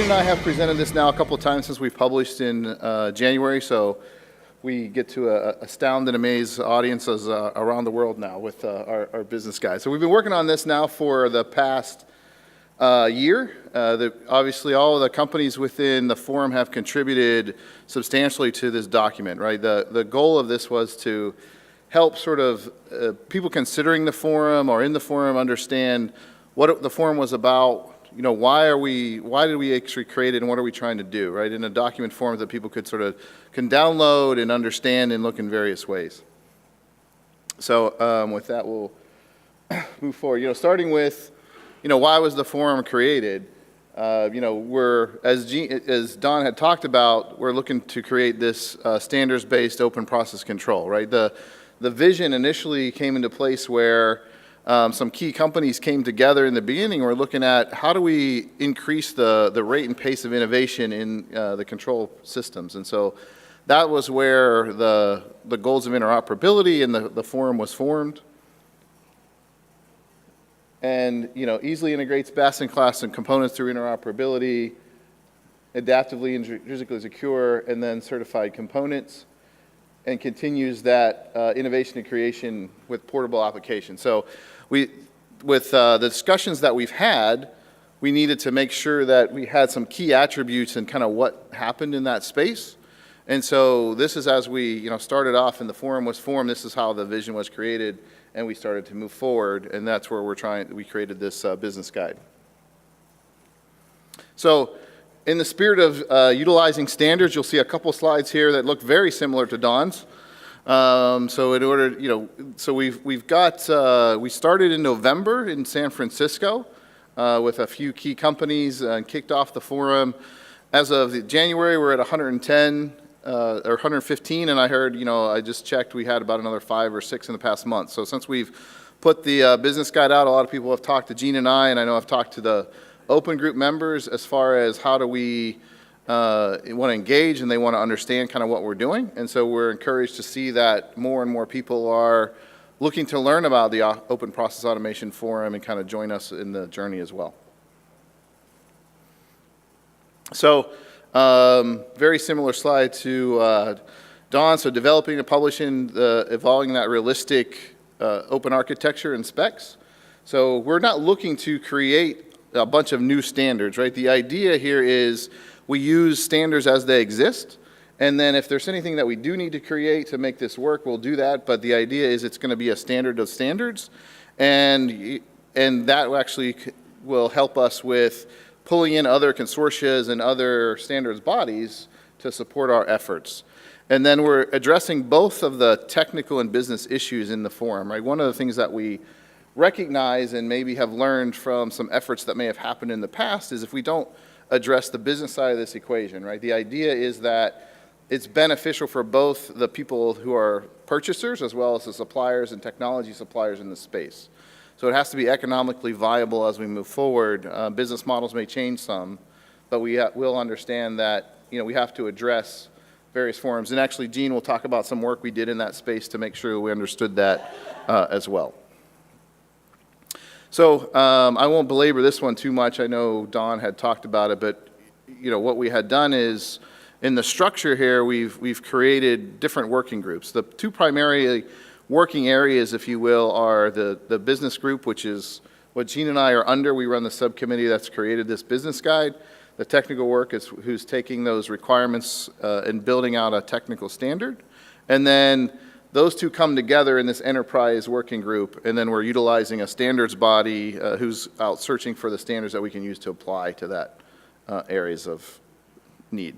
Gene and I have presented this now a couple of times since we published in January, so we get to astound and amaze audiences around the world now with our business guide. So we've been working on this now for the past year. Obviously, all of the companies within the forum have contributed substantially to this document, right? The goal of this was to help sort of people considering the forum or in the forum understand what the forum was about. You know, why did we actually create it, and what are we trying to do, right? In a document form that people could can download and understand and look in various ways. So with that, we'll move forward. You know, starting with, you know, why was the forum created? You know, as Don had talked about, we're looking to create this standards-based open process control, right? The vision initially came into place where some key companies came together in the beginning. We're looking at how do we increase the rate and pace of innovation in the control systems. And so that was where the goals of interoperability and the forum was formed. And, you know, easily integrates best-in-class and components through interoperability, adaptively, intrinsically secure, and then certified components, and continues that innovation and creation with portable applications. So with the discussions that we've had, we needed to make sure that we had some key attributes and kind of what happened in that space. And so this is as we, you know, started off and the forum was formed, this is how the vision was created, and we started to move forward, and that's where we created this business guide. So in the spirit of utilizing standards, you'll see a couple slides here that look very similar to Don's. So in order, you know, so we started in November in San Francisco with a few key companies and kicked off the forum. As of January, we're at 110 or 115, and I heard, you know, I just checked, we had about another 5 or 6 in the past month. So since we've put the business guide out, a lot of people have talked to Gene and I know I've talked to the open group members as far as how do we want to engage, and they want to understand kind of what we're doing. And so we're encouraged to see that more and more people are looking to learn about the Open Process Automation Forum and kind of join us in the journey as well. So very similar slide to Don. So developing and publishing, evolving that realistic open architecture and specs. So we're not looking to create a bunch of new standards, right? The idea here is we use standards as they exist, and then if there's anything that we do need to create to make this work, we'll do that, but the idea is it's going to be a standard of standards, and that actually will help us with pulling in other consortia and other standards bodies to support our efforts. And then we're addressing both of the technical and business issues in the forum, right? One of the things that we recognize and maybe have learned from some efforts that may have happened in the past is if we don't address the business side of this equation, right? The idea is that it's beneficial for both the people who are purchasers as well as the suppliers and technology suppliers in the space. So it has to be economically viable as we move forward. Business models may change some, but we will understand that, you know, we have to address various forums. And actually, Gene will talk about some work we did in that space to make sure we understood that as well. So I won't belabor this one too much. I know Don had talked about it, but you know what we had done is in the structure here we've created different working groups. The two primary working areas, if you will, are the business group, which is what Gene and I are under. We run the subcommittee that's created this business guide. The technical work is who's taking those requirements and building out a technical standard, and then those two come together in this enterprise working group, and then we're utilizing a standards body who's out searching for the standards that we can use to apply to that areas of need.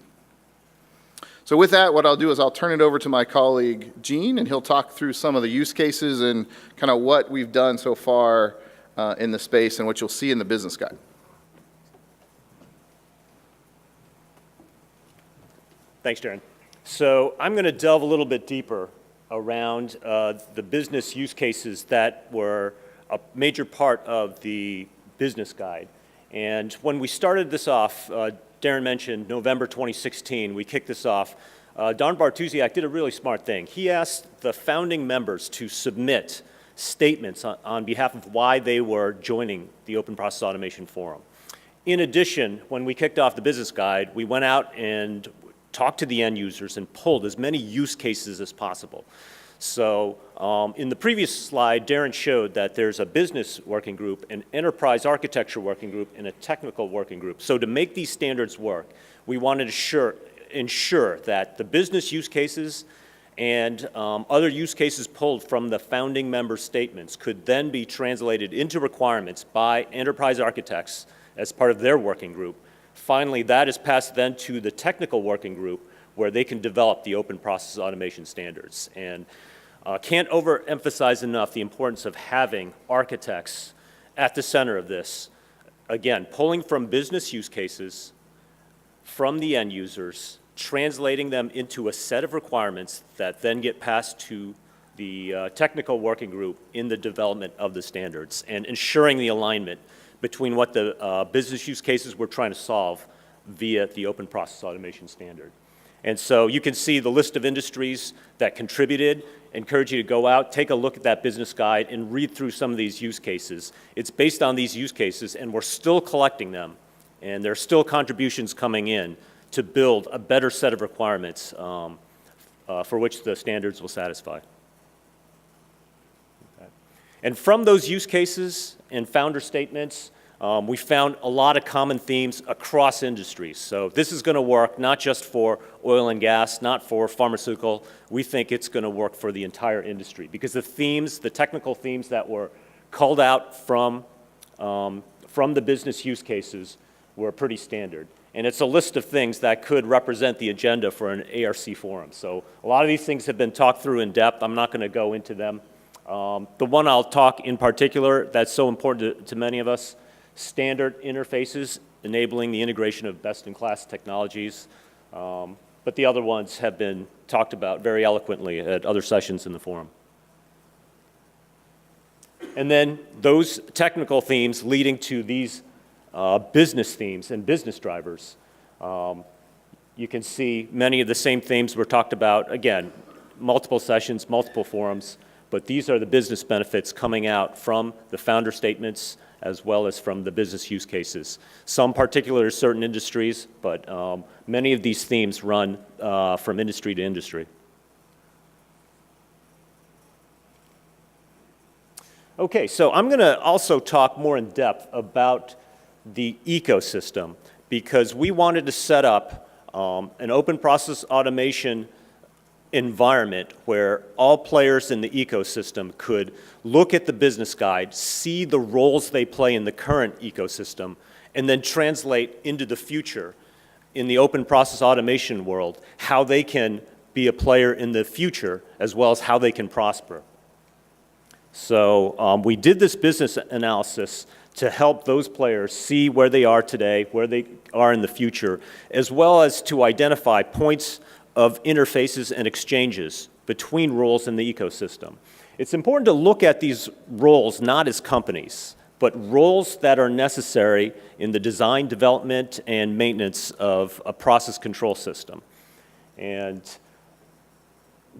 So with that, what I'll do is I'll turn it over to my colleague, Gene, and he'll talk through some of the use cases and kind of what we've done so far in the space and what you'll see in the business guide. Thanks, Darren. So I'm going to delve a little bit deeper around the business use cases that were a major part of the business guide. And when we started this off, Darren mentioned November 2016, we kicked this off. Don Bartusiak did a really smart thing. He asked the founding members to submit statements on behalf of why they were joining the Open Process Automation Forum. In addition, when we kicked off the business guide, we went out and talked to the end users and pulled as many use cases as possible. So in the previous slide, Darren showed that there's a business working group, an enterprise architecture working group, and a technical working group. So to make these standards work, we wanted to ensure that the business use cases and other use cases pulled from the founding member statements could then be translated into requirements by enterprise architects as part of their working group. Finally, that is passed then to the technical working group where they can develop the open process automation standards. And can't overemphasize enough the importance of having architects at the center of this. Again, pulling from business use cases, from the end users, translating them into a set of requirements that then get passed to the technical working group in the development of the standards, and ensuring the alignment between what the business use cases we're trying to solve via the open process automation standard. And so you can see the list of industries that contributed. Encourage you to go out, take a look at that business guide, and read through some of these use cases. It's based on these use cases, and we're still collecting them, and there are still contributions coming in to build a better set of requirements for which the standards will satisfy. Okay. And from those use cases and founder statements, we found a lot of common themes across industries. So this is going to work not just for oil and gas, not for pharmaceutical. We think it's going to work for the entire industry because the themes, the technical themes that were called out from the business use cases were pretty standard. And it's a list of things that could represent the agenda for an ARC forum. So a lot of these things have been talked through in depth. I'm not going to go into them. The one I'll talk in particular that's so important to many of us, standard interfaces enabling the integration of best-in-class technologies. But the other ones have been talked about very eloquently at other sessions in the forum. And then those technical themes leading to these business themes and business drivers. You can see many of the same themes were talked about, again, multiple sessions, multiple forums, but these are the business benefits coming out from the founder statements as well as from the business use cases. Some particular to certain industries, but many of these themes run from industry to industry. Okay, so I'm going to also talk more in depth about the ecosystem because we wanted to set up an open process automation environment where all players in the ecosystem could look at the business guide, see the roles they play in the current ecosystem, and then translate into the future in the open process automation world how they can be a player in the future as well as how they can prosper. So we did this business analysis to help those players see where they are today, where they are in the future, as well as to identify points of interfaces and exchanges between roles in the ecosystem. It's important to look at these roles not as companies, but roles that are necessary in the design, development, and maintenance of a process control system. And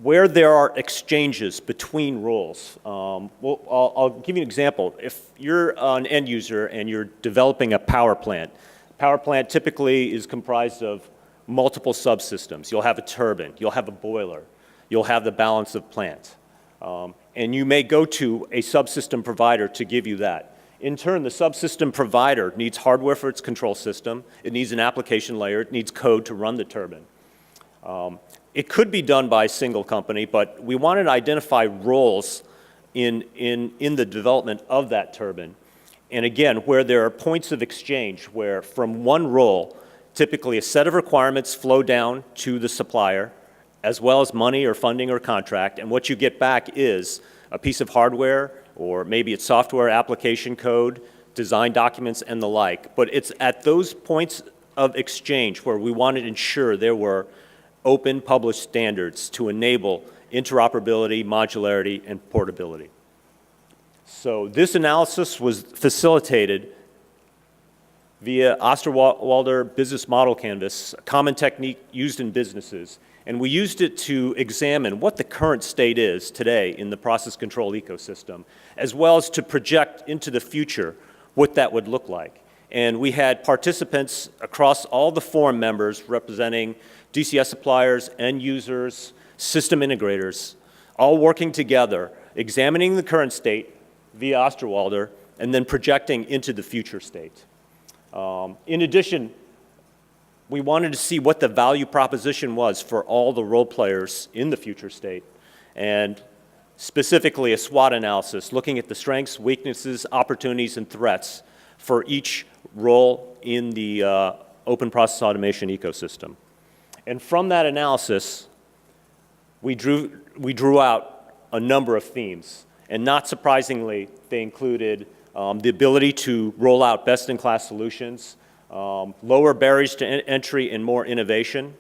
where there are exchanges between roles, I'll give you an example. If you're an end user and you're developing a power plant typically is comprised of multiple subsystems. You'll have a turbine, you'll have a boiler, you'll have the balance of plant. And you may go to a subsystem provider to give you that. In turn, the subsystem provider needs hardware for its control system, it needs an application layer, it needs code to run the turbine. It could be done by a single company, but we wanted to identify roles in the development of that turbine. And again, where there are points of exchange, where from one role, typically a set of requirements flow down to the supplier, as well as money or funding or contract, and what you get back is a piece of hardware, or maybe it's software application code, design documents, and the like. But it's at those points of exchange where we wanted to ensure there were open published standards to enable interoperability, modularity, and portability. So this analysis was facilitated via Osterwalder Business Model Canvas, a common technique used in businesses. And we used it to examine what the current state is today in the process control ecosystem, as well as to project into the future what that would look like. And we had participants across all the forum members representing DCS suppliers, end users, system integrators, all working together, examining the current state via Osterwalder, and then projecting into the future state. In addition, we wanted to see what the value proposition was for all the role players in the future state, and specifically a SWOT analysis, looking at the strengths, weaknesses, opportunities, and threats for each role in the open process automation ecosystem. And from that analysis, we drew out a number of themes. And not surprisingly, they included the ability to roll out best-in-class solutions, lower barriers to entry, and more innovation.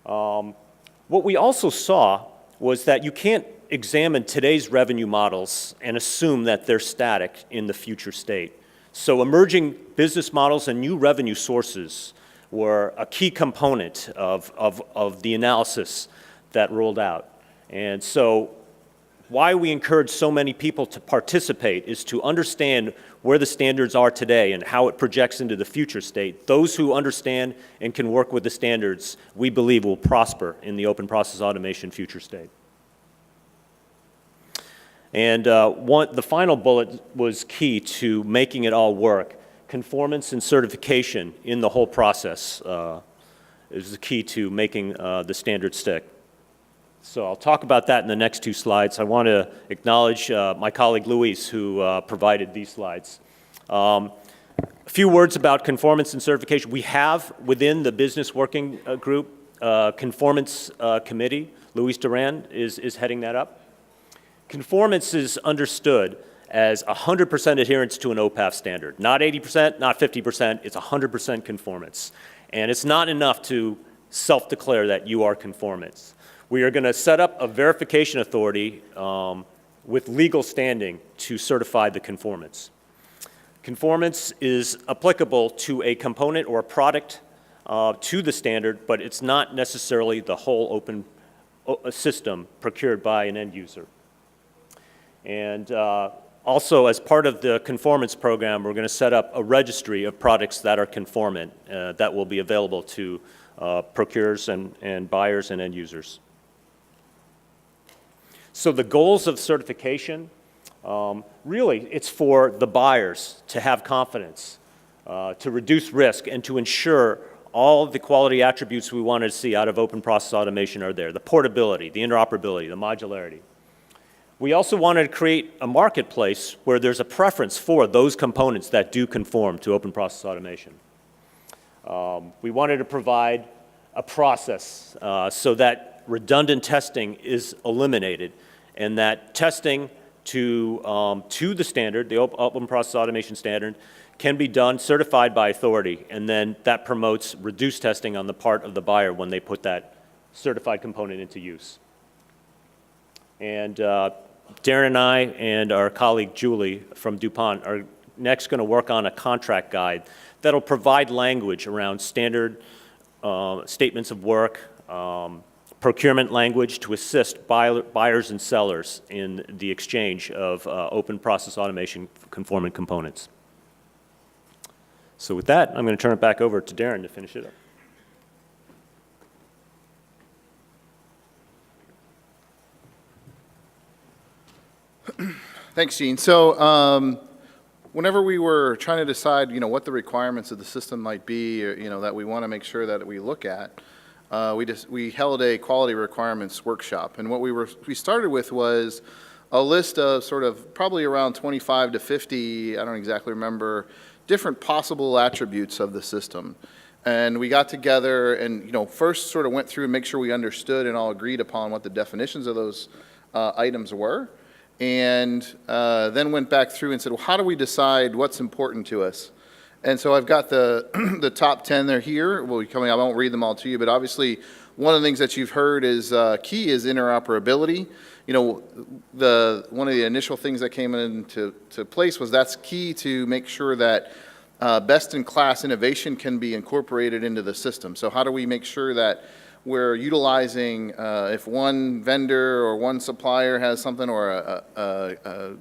What we also saw was that you can't examine today's revenue models and assume that they're static in the future state. So emerging business models and new revenue sources were a key component of the analysis that rolled out. And so why we encourage so many people to participate is to understand where the standards are today and how it projects into the future state. Those who understand and can work with the standards, we believe, will prosper in the open process automation future state. And the final bullet was key to making it all work. Conformance and certification in the whole process is the key to making the standard stick. So I'll talk about that in the next two slides. I want to acknowledge my colleague Luis, who provided these slides. A few words about conformance and certification. We have within the business working group conformance committee. Luis Darren is heading that up. Conformance is understood as 100% adherence to an OPAF standard. Not 80%, not 50%, it's 100% conformance. And it's not enough to self-declare that you are conformance. We are going to set up a verification authority with legal standing to certify the conformance. Conformance is applicable to a component or a product to the standard, but it's not necessarily the whole open system procured by an end user. And also, as part of the conformance program, we're going to set up a registry of products that are conformant that will be available to procurers and buyers and end users. So the goals of certification, really, it's for the buyers to have confidence, to reduce risk, and to ensure all the quality attributes we wanted to see out of open process automation are there. The portability, the interoperability, the modularity. We also wanted to create a marketplace where there's a preference for those components that do conform to open process automation. We wanted to provide a process so that redundant testing is eliminated, and that testing to the standard, the open process automation standard, can be done certified by authority, and then that promotes reduced testing on the part of the buyer when they put that certified component into use. And Darren and I and our colleague Julie from DuPont are next going to work on a contract guide that'll provide language around standard statements of work, procurement language to assist buyers and sellers in the exchange of open process automation conformant components. So with that, I'm going to turn it back over to Darren to finish it up. Thanks, Gene. So whenever we were trying to decide, what the requirements of the system might be, that we want to make sure that we look at, we held a quality requirements workshop. And what we started with was a list of sort of probably around 25 to 50, I don't exactly remember, different possible attributes of the system. And we got together and, first sort of went through and make sure we understood and all agreed upon what the definitions of those items were. And then went back through and said, well, how do we decide what's important to us? And so I've got the top 10 there here. Will be coming. I won't read them all to you, but obviously one of the things that you've heard is key is interoperability. One of the initial things that came into place was that's key to make sure that best-in-class innovation can be incorporated into the system. So how do we make sure that we're utilizing, if one vendor or one supplier has something or a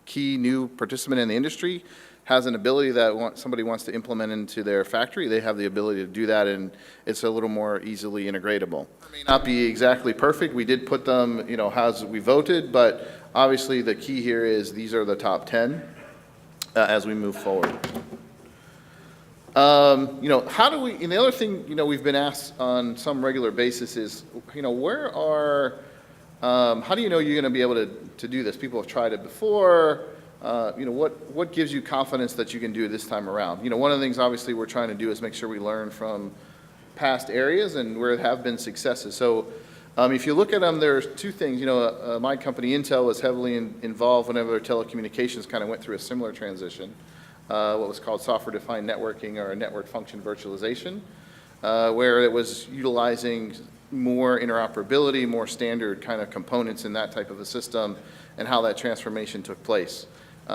key new participant in the industry has an ability that somebody wants to implement into their factory, they have the ability to do that, and it's a little more easily integratable. It may not be exactly perfect. We did put them, as we voted, but obviously the key here is these are the top 10 as we move forward. How do we, and the other thing, we've been asked on some regular basis is, where are, how do you know you're going to be able to do this? People have tried it before. What gives you confidence that you can do it this time around? One of the things obviously we're trying to do is make sure we learn from past areas and where there have been successes. So if you look at them, there's two things. My company, Intel, was heavily involved whenever telecommunications kind of went through a similar transition, what was called software-defined networking or network function virtualization, where it was utilizing more interoperability, more standard kind of components in that type of a system, and how that transformation took place.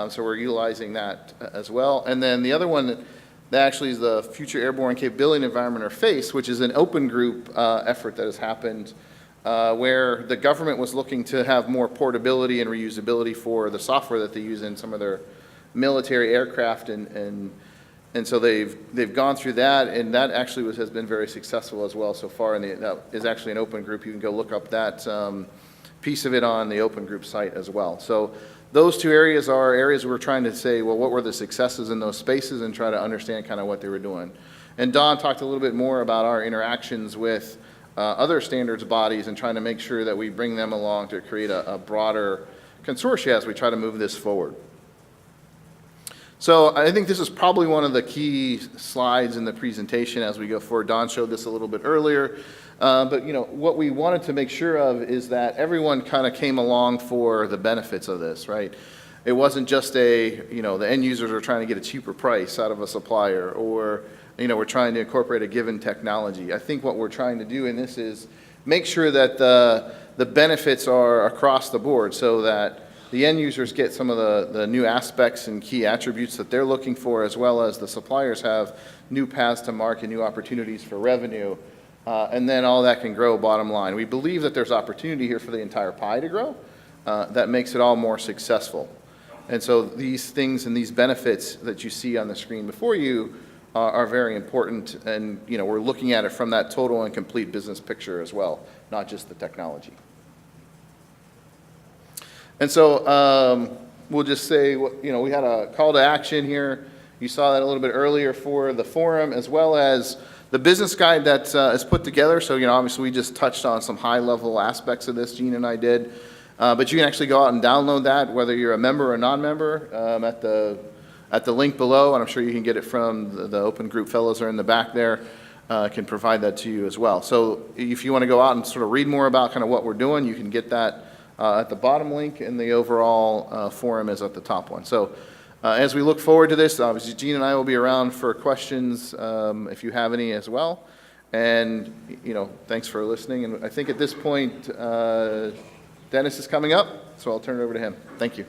So we're utilizing that as well. And then the other one that actually is the Future Airborne Capability Environment, or FACE, which is an open group effort that has happened where the government was looking to have more portability and reusability for the software that they use in some of their military aircraft, and so they've gone through that, and that actually has been very successful as well so far, and that is actually an open group. You can go look up that piece of it on the open group site as well. So those two areas are areas we're trying to say, well, what were the successes in those spaces, and try to understand kind of what they were doing. And Don talked a little bit more about our interactions with other standards bodies and trying to make sure that we bring them along to create a broader consortia as we try to move this forward. So I think this is probably one of the key slides in the presentation as we go forward. Don showed this a little bit earlier. But what we wanted to make sure of is that everyone kind of came along for the benefits of this, right? It wasn't just the end users are trying to get a cheaper price out of a supplier, or, we're trying to incorporate a given technology. I think what we're trying to do in this is make sure that the benefits are across the board, so that the end users get some of the new aspects and key attributes that they're looking for, as well as the suppliers have new paths to market, new opportunities for revenue. And then all that can grow bottom line. We believe that there's opportunity here for the entire pie to grow. That makes it all more successful. And so these things and these benefits that you see on the screen before you are very important. And we're looking at it from that total and complete business picture as well, not just the technology. And so we'll just say, we had a call to action here. You saw that a little bit earlier for the forum, as well as the business guide that is put together. So, obviously we just touched on some high-level aspects of this, Gene and I did. But you can actually go out and download that, whether you're a member or non-member, at the link below. And I'm sure you can get it from the open group fellows are in the back there, can provide that to you as well. So if you want to go out and sort of read more about kind of what we're doing, you can get that at the bottom link, and the overall forum is at the top one. So as we look forward to this, obviously Gene and I will be around for questions if you have any as well. And, thanks for listening. And I think at this point, Dennis is coming up, so I'll turn it over to him. Thank you.